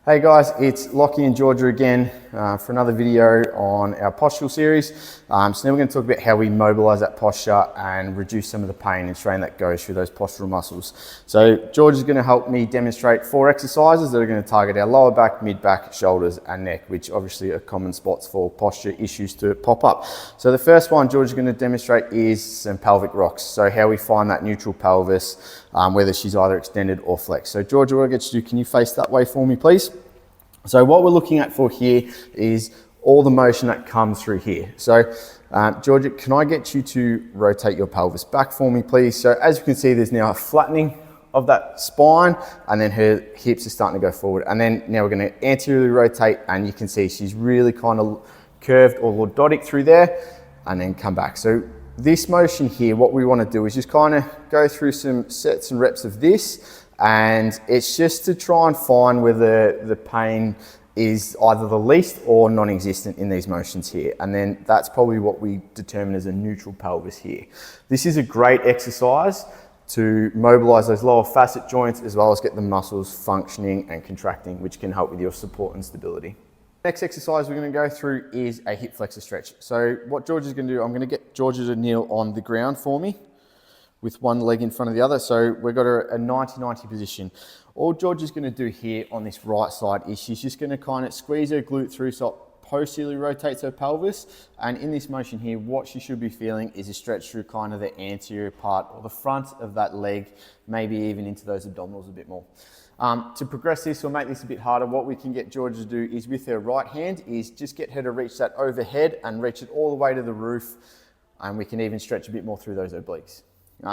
Hey guys, it's Lockie and Georgia again for another video on our postural series. So now we're going to talk about how we mobilise that posture and reduce some of the pain and strain that goes through those postural muscles. So Georgia's going to help me demonstrate 4 exercises that are going to target our lower back, mid back, shoulders and neck, which obviously are common spots for posture issues to pop up. So the first one Georgia's going to demonstrate is some pelvic rocks. So how we find that neutral pelvis, whether she's either extended or flexed. So Georgia, what I get you to do, can you face that way for me please? So what we're looking at for here is all the motion that comes through here. So Georgia, can I get you to rotate your pelvis back for me, please? So as you can see, there's now a flattening of that spine and then her hips are starting to go forward. And then now we're going to anteriorly rotate and you can see she's really kind of curved or lordotic through there and then come back. So this motion here, what we want to do is just kind of go through some sets and reps of this. And it's just to try and find whether the pain is either the least or non-existent in these motions here. And then that's probably what we determine as a neutral pelvis here. This is a great exercise to mobilize those lower facet joints as well as get the muscles functioning and contracting, which can help with your support and stability. Next exercise we're going to go through is a hip flexor stretch. So what Georgia's going to do, I'm going to get Georgia to kneel on the ground for me, with one leg in front of the other. So we've got a 90-90 position. All Georgia's going to do here on this right side is she's just going to kind of squeeze her glute through so it posteriorly rotates her pelvis. And in this motion here, what she should be feeling is a stretch through kind of the anterior part or the front of that leg, maybe even into those abdominals a bit more. To progress this or make this a bit harder, what we can get Georgia to do is with her right hand is just get her to reach that overhead and reach it all the way to the roof. And we can even stretch a bit more through those obliques.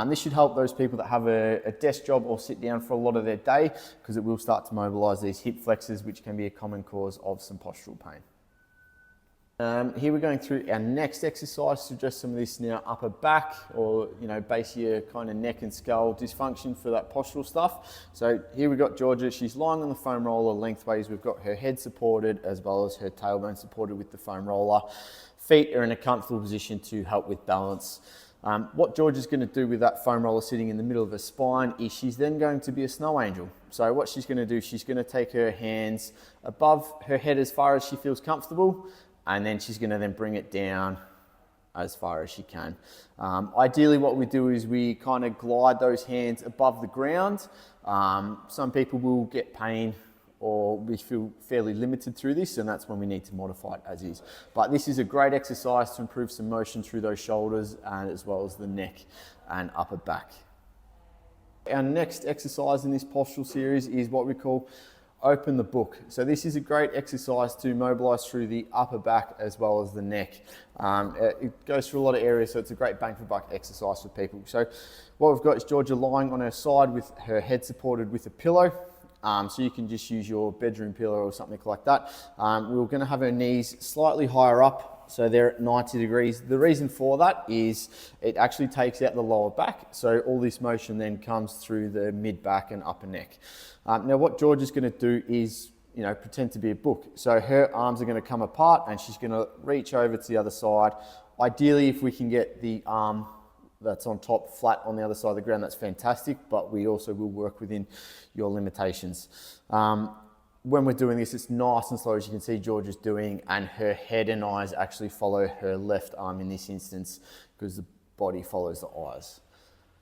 This should help those people that have a desk job or sit down for a lot of their day because it will start to mobilise these hip flexors, which can be a common cause of some postural pain. Here we're going through our next exercise to address some of this now upper back or base your kind of neck and skull dysfunction for that postural stuff. So here we've got Georgia, she's lying on the foam roller lengthways. We've got her head supported as well as her tailbone supported with the foam roller. Feet are in a comfortable position to help with balance. What Georgia's going to do with that foam roller sitting in the middle of her spine is she's then going to be a snow angel. So what she's going to do, she's going to take her hands above her head as far as she feels comfortable, and then she's going to then bring it down as far as she can. Ideally what we do is we kind of glide those hands above the ground. Some people will get pain or we feel fairly limited through this, and that's when we need to modify it as is. But this is a great exercise to improve some motion through those shoulders and as well as the neck and upper back. Our next exercise in this postural series is what we call open the book. So this is a great exercise to mobilize through the upper back as well as the neck. It goes through a lot of areas, so it's a great bang for buck exercise for people. So what we've got is Georgia lying on her side with her head supported with a pillow. So you can just use your bedroom pillow or something like that. We're going to have her knees slightly higher up, so they're at 90 degrees. The reason for that is it actually takes out the lower back, so all this motion then comes through the mid back and upper neck. Now what Georgia's going to do is pretend to be a book. So her arms are going to come apart and she's going to reach over to the other side. Ideally, if we can get the arm that's on top flat on the other side of the ground, that's fantastic, but we also will work within your limitations. When we're doing this, it's nice and slow, as you can see Georgia's doing, and her head and eyes actually follow her left arm in this instance because the body follows the eyes.